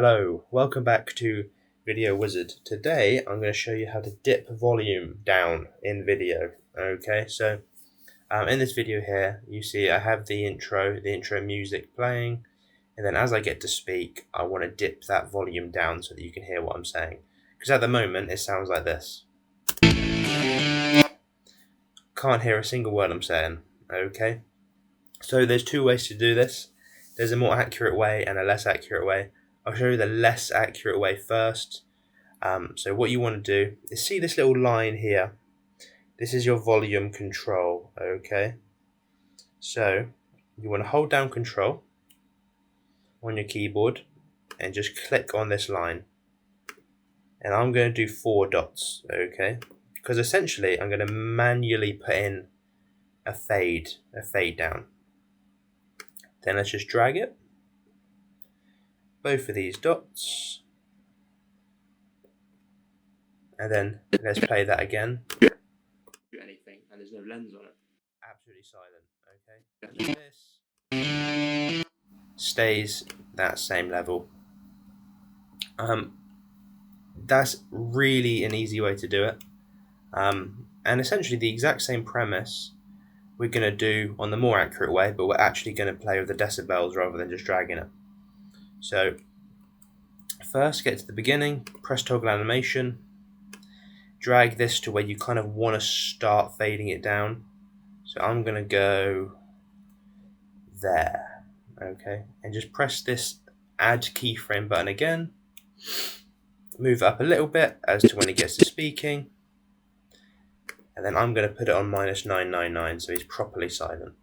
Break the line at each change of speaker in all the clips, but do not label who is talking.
Hello, welcome back to Video Wizard. Today I'm going to show you how to dip volume down in video. Okay, so in this video here you see I have the intro music playing, and then as I get to speak I want to dip that volume down so that you can hear what I'm saying, because at the moment it sounds like this. Can't hear a single word I'm saying. Okay, so there's two ways to do this. There's a more accurate way and a less accurate way. I'll show you the less accurate way first. So what you want to do is see this little line here. This is your volume control, okay? So you want to hold down control on your keyboard and just click on this line. And I'm going to do 4 dots, okay? Because essentially I'm going to manually put in a fade down. Then let's just drag it. Both of these dots. And then let's play that again.
Anything, and there's no lens on it.
Absolutely silent, okay? This stays that same level. That's really an easy way to do it. And essentially the exact same premise we're going to do on the more accurate way, but we're actually going to play with the decibels rather than just dragging it. So first, get to the beginning, press toggle animation, drag this to where you kind of want to start fading it down. So I'm going to go there, okay, and just press this add keyframe button again, move up a little bit as to when he gets to speaking, and then I'm going to put it on -999 so he's properly silent.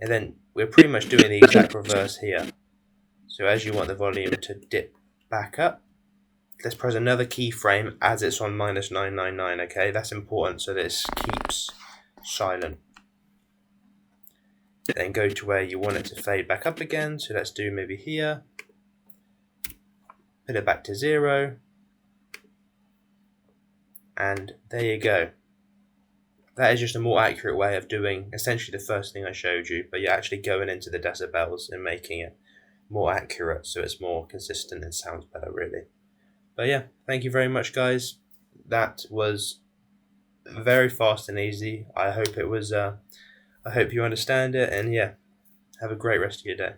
And then we're pretty much doing the exact reverse here. So as you want the volume to dip back up, let's press another keyframe as it's on -999, okay? That's important so that it keeps silent. Then go to where you want it to fade back up again, so let's do maybe here. Put it back to 0. And there you go. That is just a more accurate way of doing essentially the first thing I showed you, but you're actually going into the decibels and making it more accurate so it's more consistent and sounds better, really. But yeah, thank you very much, guys. That was very fast and easy. I hope it was I hope you understand it, and yeah, have a great rest of your day.